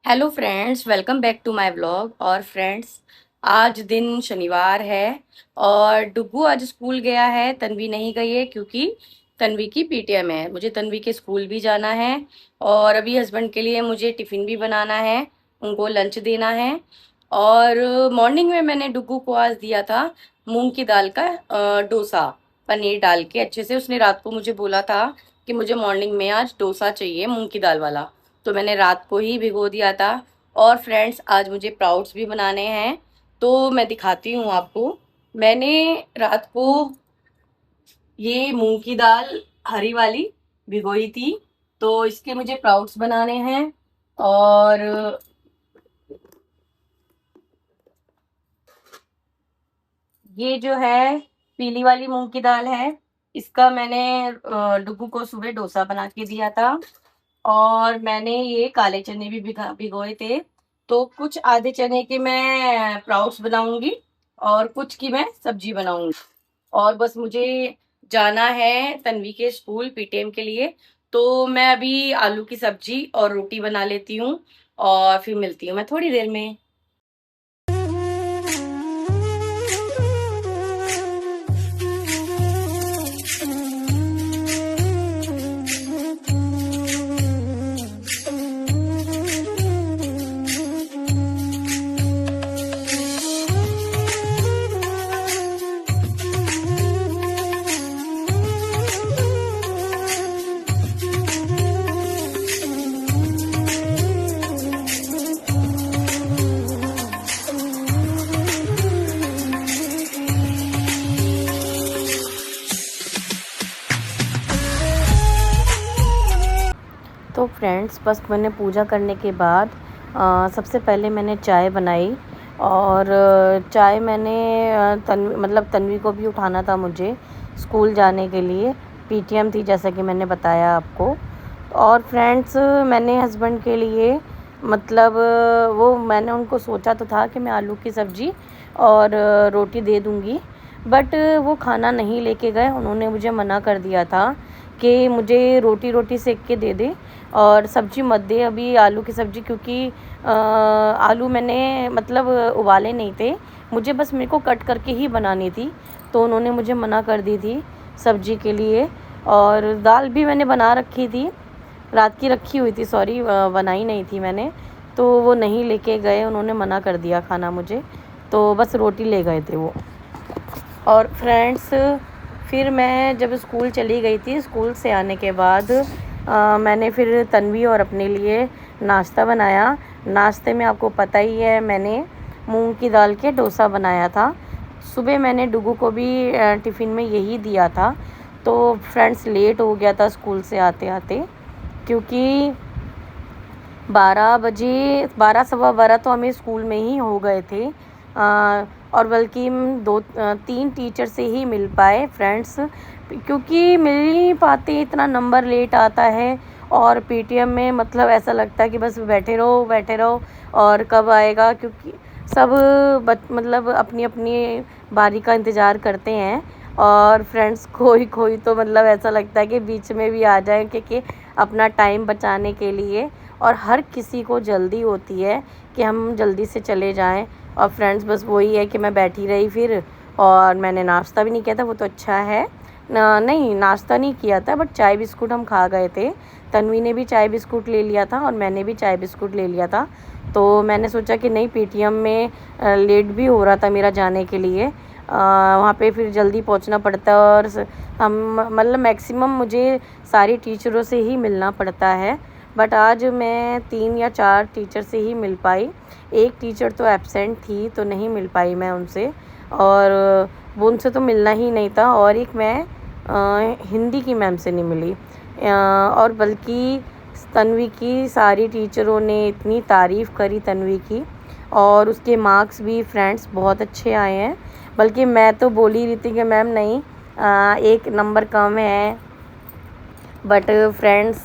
Hello friends, welcome back to my vlog. और friends, आज दिन शनिवार है और डुग्गू आज स्कूल गया है। तन्वी नहीं गई है क्योंकि तन्वी की पीटीएम है। मुझे तन्वी के स्कूल भी जाना है और अभी हस्बैंड के लिए मुझे टिफ़िन भी बनाना है, उनको लंच देना है। और मॉर्निंग में मैंने डुग्गू को आज दिया था मूंग की दाल का डोसा, पनीर डाल के अच्छे से। उसने रात को मुझे बोला था कि मुझे मॉर्निंग में आज डोसा चाहिए मूंग की दाल वाला, तो मैंने रात को ही भिगो दिया था। और फ्रेंड्स, आज मुझे प्राउड्स भी बनाने हैं, तो मैं दिखाती हूँ आपको। मैंने रात को ये मूंग की दाल हरी वाली भिगोई थी, तो इसके मुझे प्राउड्स बनाने हैं। और ये जो है पीली वाली मूंग की दाल है, इसका मैंने डुग्गू को सुबह डोसा बना के दिया था। और मैंने ये काले चने भी भिगोए थे, तो कुछ आधे चने के मैं प्राउट्स बनाऊंगी और कुछ की मैं सब्जी बनाऊंगी। और बस मुझे जाना है तन्वी के स्कूल पीटीएम के लिए, तो मैं अभी आलू की सब्जी और रोटी बना लेती हूँ और फिर मिलती हूँ मैं थोड़ी देर में। तो फ्रेंड्स, बस मैंने पूजा करने के बाद सबसे पहले मैंने चाय बनाई। और चाय मैंने तन्वी को भी उठाना था मुझे स्कूल जाने के लिए। पीटीएम थी जैसा कि मैंने बताया आपको। और फ्रेंड्स, मैंने हस्बैंड के लिए वो मैंने उनको सोचा तो था कि मैं आलू की सब्ज़ी और रोटी दे दूँगी, बट वो खाना नहीं लेके गए। उन्होंने मुझे मना कर दिया था कि मुझे रोटी रोटी सेक के दे दे और सब्ज़ी मत दे अभी आलू की सब्ज़ी, क्योंकि आलू मैंने उबाले नहीं थे, मुझे बस मेरे को कट करके ही बनानी थी। तो उन्होंने मुझे मना कर दी थी सब्ज़ी के लिए। और दाल भी मैंने बना रखी थी, रात की रखी हुई थी, सॉरी, बनाई नहीं थी मैंने। तो वो नहीं लेके गए, उन्होंने मना कर दिया खाना मुझे, तो बस रोटी ले गए थे वो। और फ्रेंड्स, फिर मैं जब स्कूल चली गई थी, स्कूल से आने के बाद मैंने फिर तन्वी और अपने लिए नाश्ता बनाया। नाश्ते में आपको पता ही है, मैंने मूंग की दाल के डोसा बनाया था। सुबह मैंने डुगू को भी टिफ़िन में यही दिया था। तो फ्रेंड्स, लेट हो गया था स्कूल से आते आते, क्योंकि 12 बजे, 12 सवा 12 तो हमें स्कूल में ही हो गए थे। और बल्कि हम 2-3 टीचर से ही मिल पाए फ्रेंड्स, क्योंकि मिल ही नहीं पाते, इतना नंबर लेट आता है। और पीटीएम में ऐसा लगता है कि बस बैठे रहो बैठे रहो और कब आएगा, क्योंकि सब अपनी अपनी बारी का इंतज़ार करते हैं। और फ्रेंड्स, कोई कोई तो ऐसा लगता है कि बीच में भी आ जाए, क्योंकि अपना टाइम बचाने के लिए। और हर किसी को जल्दी होती है कि हम जल्दी से चले जाएं। और फ्रेंड्स, बस वही है कि मैं बैठी रही फिर, और मैंने नाश्ता भी नहीं किया था, वो तो अच्छा है ना। नहीं, नाश्ता नहीं किया था, बट चाय बिस्कुट हम खा गए थे। तन्वी ने भी चाय बिस्कुट ले लिया था और मैंने भी चाय बिस्कुट ले लिया था। तो मैंने सोचा कि नहीं, पीटीएम में लेट भी हो रहा था मेरा जाने के लिए, वहाँ पे फिर जल्दी पहुँचना पड़ता है। और हम मैक्सिमम मुझे सारी टीचरों से ही मिलना पड़ता है, बट आज मैं 3 या 4 टीचर से ही मिल पाई। एक टीचर तो एब्सेंट थी, तो नहीं मिल पाई मैं उनसे, और वो उनसे तो मिलना ही नहीं था। और एक मैं हिंदी की मैम से नहीं मिली। और बल्कि तन्वी की सारी टीचरों ने इतनी तारीफ़ करी तन्वी की, और उसके मार्क्स भी फ्रेंड्स बहुत अच्छे आए हैं। बल्कि मैं तो बोल ही रही थी कि मैम नहीं, एक नंबर कम है। बट फ्रेंड्स,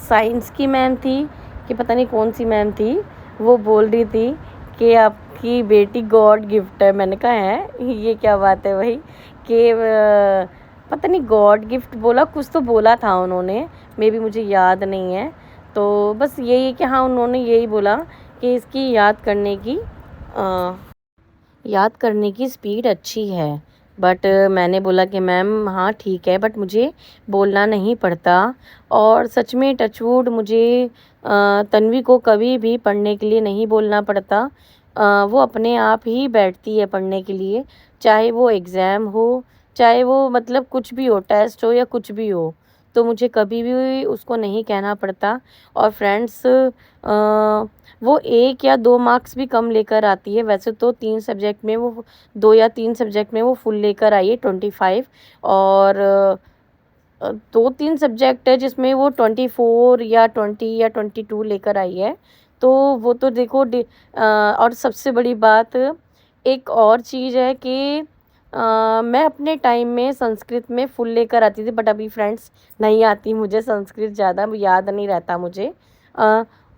साइंस की मैम थी कि पता नहीं कौन सी मैम थी, वो बोल रही थी कि आपकी बेटी गॉड गिफ्ट है। मैंने कहा है, ये क्या बात है भाई, कि पता नहीं गॉड गिफ्ट बोला, कुछ तो बोला था उन्होंने, मे बी मुझे याद नहीं है। तो बस यही है कि हाँ, उन्होंने यही बोला कि इसकी याद करने की स्पीड अच्छी है। बट मैंने बोला कि मैम हाँ ठीक है, बट मुझे बोलना नहीं पड़ता। और सच में टचवुड मुझे तन्वी को कभी भी पढ़ने के लिए नहीं बोलना पड़ता। वो अपने आप ही बैठती है पढ़ने के लिए, चाहे वो एग्ज़ाम हो, चाहे वो मतलब कुछ भी हो, टेस्ट हो या कुछ भी हो। तो मुझे कभी भी उसको नहीं कहना पड़ता। और फ्रेंड्स, वो 1 या 2 मार्क्स भी कम लेकर आती है। वैसे तो 3 सब्जेक्ट में वो 2 या 3 सब्जेक्ट में वो फुल लेकर आई है 25। और 2-3 सब्जेक्ट है जिसमें वो 24 या 20 या 22 लेकर आई है। तो वो तो देखो और सबसे बड़ी बात एक और चीज़ है कि मैं अपने टाइम में संस्कृत में फुल लेकर आती थी, बट अभी फ्रेंड्स नहीं आती मुझे संस्कृत, ज़्यादा याद नहीं रहता मुझे।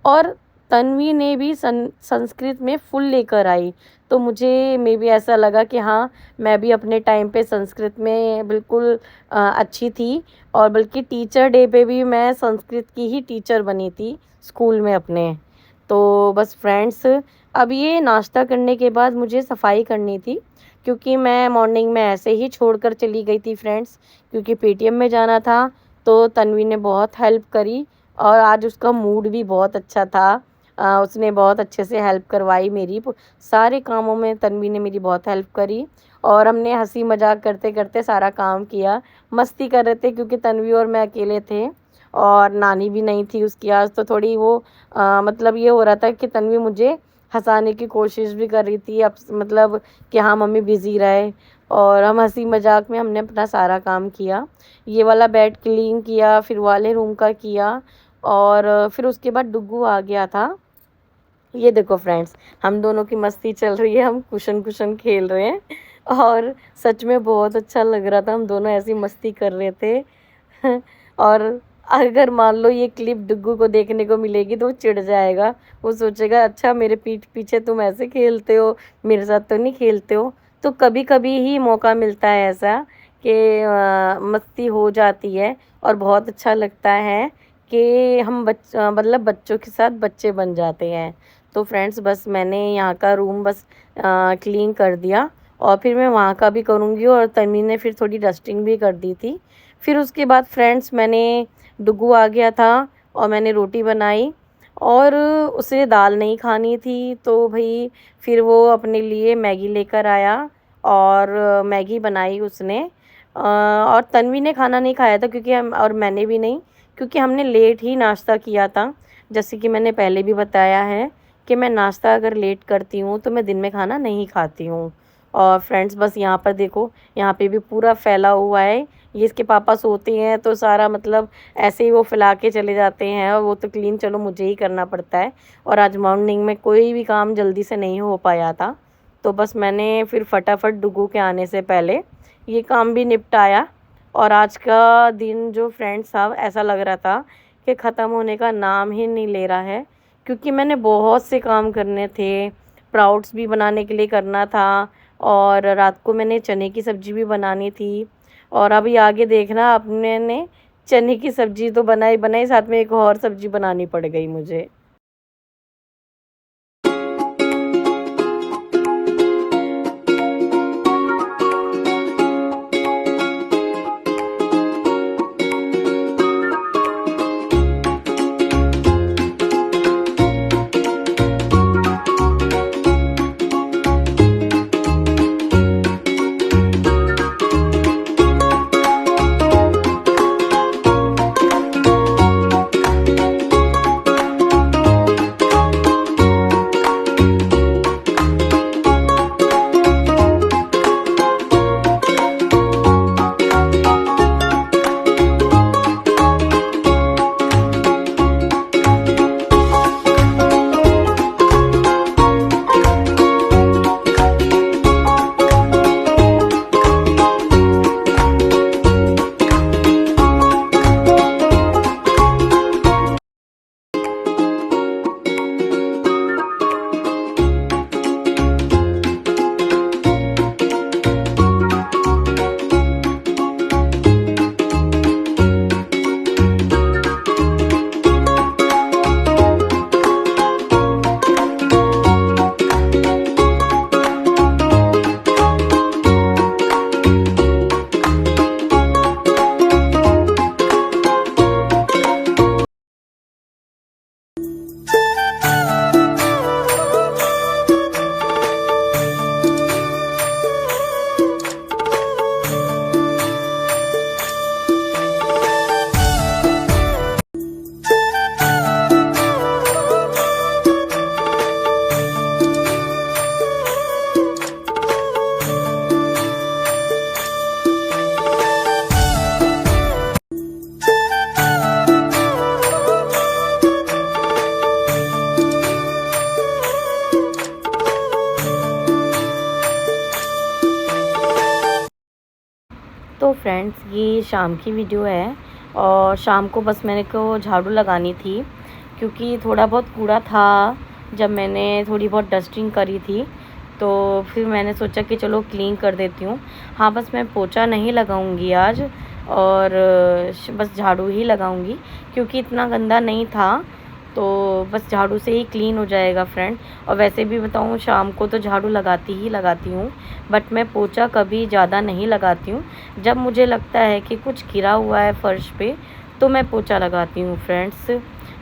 और तन्वी ने भी संस्कृत में फुल लेकर आई, तो मुझे मे बी ऐसा लगा कि हाँ, मैं भी अपने टाइम पे संस्कृत में बिल्कुल अच्छी थी। और बल्कि टीचर डे पे भी मैं संस्कृत की ही टीचर बनी थी स्कूल में अपने। तो बस फ्रेंड्स, अब ये नाश्ता करने के बाद मुझे सफाई करनी थी, क्योंकि मैं मॉर्निंग में ऐसे ही छोड़कर चली गई थी फ्रेंड्स, क्योंकि पेटीएम में जाना था। तो तन्वी ने बहुत हेल्प करी और आज उसका मूड भी बहुत अच्छा था। उसने बहुत अच्छे से हेल्प करवाई मेरी सारे कामों में। तन्वी ने मेरी बहुत हेल्प करी और हमने हंसी मजाक करते करते सारा काम किया, मस्ती कर रहे थे, क्योंकि तन्वी और मैं अकेले थे और नानी भी नहीं थी उसकी आज। तो थोड़ी वो मतलब ये हो रहा था कि तन्वी मुझे हंसाने की कोशिश भी कर रही थी, अब मतलब कि हाँ मम्मी बिज़ी रहे। और हम हंसी मजाक में हमने अपना सारा काम किया। ये वाला बेड क्लीन किया, फिर वाले रूम का किया, और फिर उसके बाद डुग्गू आ गया था। ये देखो फ्रेंड्स, हम दोनों की मस्ती चल रही है, हम कुशन कुशन खेल रहे हैं और सच में बहुत अच्छा लग रहा था, हम दोनों ऐसी मस्ती कर रहे थे। और अगर मान लो ये क्लिप डुग्गू को देखने को मिलेगी तो वो चिढ़ जाएगा। वो सोचेगा अच्छा मेरे पीठ पीछे तुम ऐसे खेलते हो, मेरे साथ तो नहीं खेलते हो। तो कभी कभी ही मौका मिलता है ऐसा कि मस्ती हो जाती है और बहुत अच्छा लगता है कि हम मतलब बच्चों के साथ बच्चे बन जाते हैं। तो फ्रेंड्स, बस मैंने यहाँ का रूम बस क्लीन कर दिया और फिर मैं वहाँ का भी करूँगी, और तन्वी ने फिर थोड़ी डस्टिंग भी कर दी थी। फिर उसके बाद फ्रेंड्स, मैंने डुग्गू आ गया था और मैंने रोटी बनाई, और उसे दाल नहीं खानी थी तो भाई फिर वो अपने लिए मैगी लेकर आया और मैगी बनाई उसने। और तन्वी ने खाना नहीं खाया था क्योंकि हम, और मैंने भी नहीं, क्योंकि हमने लेट ही नाश्ता किया था। जैसे कि मैंने पहले भी बताया है कि मैं नाश्ता अगर लेट करती हूँ तो मैं दिन में खाना नहीं खाती हूँ। और फ्रेंड्स, बस यहाँ पर देखो, यहाँ पे भी पूरा फैला हुआ है। ये इसके पापा सोते हैं तो सारा मतलब ऐसे ही वो फैला के चले जाते हैं, और वो तो क्लीन चलो मुझे ही करना पड़ता है। और आज मॉर्निंग में कोई भी काम जल्दी से नहीं हो पाया था, तो बस मैंने फिर फटाफट डुग्गू के आने से पहले ये काम भी निपटाया। और आज का दिन जो फ्रेंड्स था, ऐसा लग रहा था कि ख़त्म होने का नाम ही नहीं ले रहा है, क्योंकि मैंने बहुत से काम करने थे। स्प्राउट्स भी बनाने के लिए करना था, और रात को मैंने चने की सब्ज़ी भी बनानी थी। और अभी आगे देखना, अपने ने चने की सब्ज़ी तो बनाई बनाई, साथ में एक और सब्ज़ी बनानी पड़ गई मुझे। तो फ्रेंड्स ये शाम की वीडियो है और शाम को बस मैंने को झाड़ू लगानी थी क्योंकि थोड़ा बहुत कूड़ा था। जब मैंने थोड़ी बहुत डस्टिंग करी थी तो फिर मैंने सोचा कि चलो क्लीन कर देती हूँ। हाँ, बस मैं पोछा नहीं लगाऊंगी आज और बस झाड़ू ही लगाऊंगी क्योंकि इतना गंदा नहीं था, तो बस झाड़ू से ही क्लीन हो जाएगा फ्रेंड। और वैसे भी बताऊँ, शाम को तो झाड़ू लगाती हूँ, बट मैं पोछा कभी ज़्यादा नहीं लगाती हूँ। जब मुझे लगता है कि कुछ गिरा हुआ है फर्श पे तो मैं पोछा लगाती हूँ फ्रेंड्स।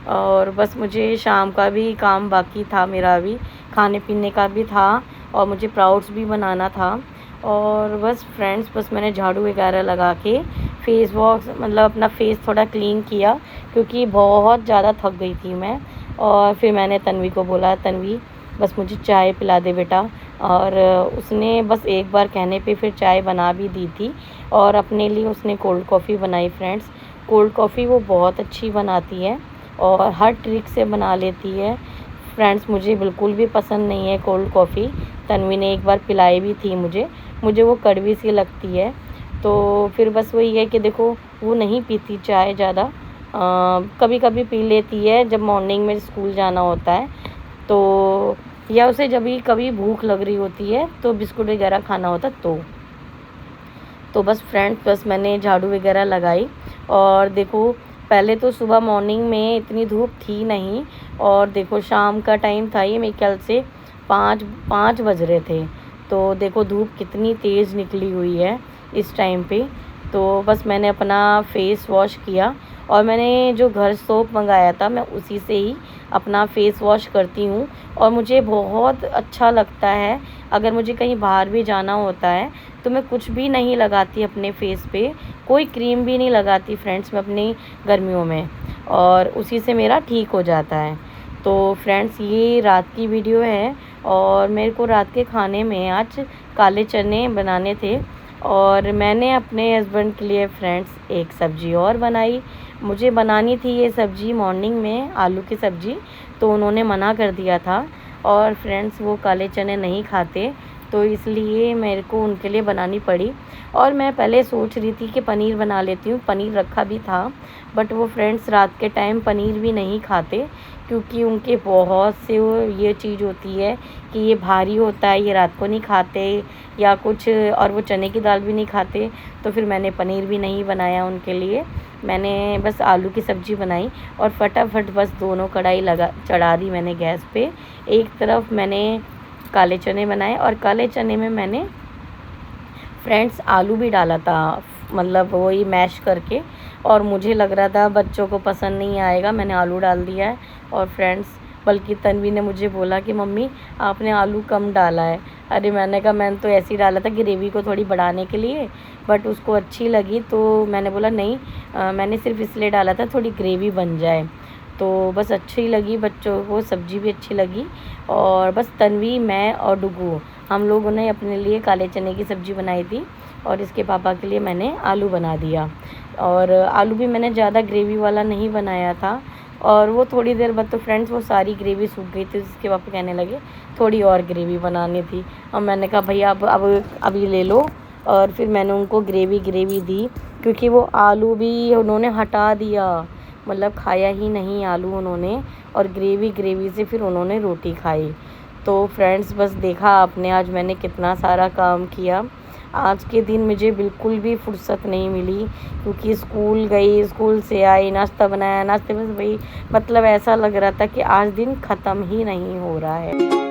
और बस मुझे शाम का भी काम बाकी था, मेरा भी खाने पीने का भी था और मुझे प्राउट्स भी बनाना था। और बस फ्रेंड्स, बस मैंने झाड़ू वगैरह लगा के फेस वॉश मतलब अपना फेस थोड़ा क्लीन किया क्योंकि बहुत ज़्यादा थक गई थी मैं। और फिर मैंने तन्वी को बोला, तन्वी बस मुझे चाय पिला दे बेटा। और उसने बस एक बार कहने पे फिर चाय बना भी दी थी और अपने लिए उसने कोल्ड कॉफ़ी बनाई फ्रेंड्स। कोल्ड कॉफ़ी वो बहुत अच्छी बनाती है और हर ट्रिक से बना लेती है फ्रेंड्स। मुझे बिल्कुल भी पसंद नहीं है कोल्ड कॉफ़ी। तन्वी ने एक बार पिलाई भी थी मुझे वो कड़वी सी लगती है। तो फिर बस वही है कि देखो, वो नहीं पीती चाय ज़्यादा, कभी कभी पी लेती है जब मॉर्निंग में स्कूल जाना होता है तो, या उसे जब भी कभी भूख लग रही होती है तो बिस्कुट वगैरह खाना होता तो बस फ्रेंड्स, बस मैंने झाड़ू वगैरह लगाई। और देखो, पहले तो सुबह मॉर्निंग में इतनी धूप थी नहीं और देखो शाम का टाइम था, ये मेरे ख्याल से 5 बज रहे थे। तो देखो धूप कितनी तेज़ निकली हुई है इस टाइम पे। तो बस मैंने अपना फेस वॉश किया और मैंने जो घर सोप मंगाया था मैं उसी से ही अपना फेस वॉश करती हूँ और मुझे बहुत अच्छा लगता है। अगर मुझे कहीं बाहर भी जाना होता है तो मैं कुछ भी नहीं लगाती अपने फेस पे, कोई क्रीम भी नहीं लगाती फ्रेंड्स मैं अपनी गर्मियों में, और उसी से मेरा ठीक हो जाता है। तो फ्रेंड्स, ये रात की वीडियो है और मेरे को रात के खाने में आज काले चने बनाने थे और मैंने अपने हस्बैंड के लिए फ्रेंड्स एक सब्ज़ी और बनाई। मुझे बनानी थी ये सब्ज़ी मॉर्निंग में, आलू की सब्ज़ी, तो उन्होंने मना कर दिया था और फ्रेंड्स वो काले चने नहीं खाते तो इसलिए मेरे को उनके लिए बनानी पड़ी। और मैं पहले सोच रही थी कि पनीर बना लेती हूँ, पनीर रखा भी था, बट वो फ्रेंड्स रात के टाइम पनीर भी नहीं खाते क्योंकि उनके बहुत से वो ये चीज़ होती है कि ये भारी होता है, ये रात को नहीं खाते या कुछ, और वो चने की दाल भी नहीं खाते। तो फिर मैंने पनीर भी नहीं बनाया उनके लिए, मैंने बस आलू की सब्ज़ी बनाई और फटाफट बस दोनों कढ़ाई चढ़ा दी मैंने गैस पे। एक तरफ मैंने काले चने बनाए और काले चने में मैंने फ्रेंड्स आलू भी डाला था, मतलब वही मैश करके, और मुझे लग रहा था बच्चों को पसंद नहीं आएगा, मैंने आलू डाल दिया है। और फ्रेंड्स, बल्कि तन्वी ने मुझे बोला कि मम्मी आपने आलू कम डाला है। अरे मैंने कहा मैंने तो ऐसे ही डाला था ग्रेवी को थोड़ी बढ़ाने के लिए, बट उसको अच्छी लगी तो मैंने बोला नहीं, मैंने सिर्फ इसलिए डाला था थोड़ी ग्रेवी बन जाए। तो बस अच्छी लगी बच्चों को, सब्ज़ी भी अच्छी लगी। और बस तन्वी, मैं और डुगू, हम लोगों ने अपने लिए काले चने की सब्ज़ी बनाई थी और इसके पापा के लिए मैंने आलू बना दिया। और आलू भी मैंने ज़्यादा ग्रेवी वाला नहीं बनाया था और वो थोड़ी देर बाद तो फ्रेंड्स वो सारी ग्रेवी सूख गई थी, इसके पापा कहने लगे थोड़ी और ग्रेवी बनानी थी। और मैंने कहा भैया अब अभी ले लो, और फिर मैंने उनको ग्रेवी दी क्योंकि वो आलू भी उन्होंने हटा दिया, मतलब खाया ही नहीं आलू उन्होंने, और ग्रेवी से फिर उन्होंने रोटी खाई। तो फ्रेंड्स, बस देखा आपने आज मैंने कितना सारा काम किया। आज के दिन मुझे बिल्कुल भी फुर्सत नहीं मिली क्योंकि स्कूल गई, स्कूल से आई, नाश्ता बनाया, नाश्ते में वही, मतलब ऐसा लग रहा था कि आज दिन ख़त्म ही नहीं हो रहा है।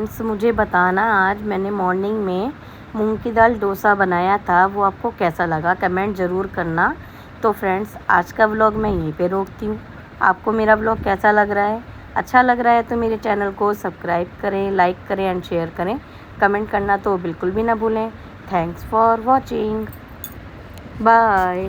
फ्रेंड्स मुझे बताना, आज मैंने मॉर्निंग में मूंग की दाल डोसा बनाया था, वो आपको कैसा लगा कमेंट ज़रूर करना। तो फ्रेंड्स आज का व्लॉग मैं यहीं पे रोकती हूँ। आपको मेरा व्लॉग कैसा लग रहा है? अच्छा लग रहा है तो मेरे चैनल को सब्सक्राइब करें, लाइक करें एंड शेयर करें। कमेंट करना तो बिल्कुल भी ना भूलें। Thanks for watching. बाय।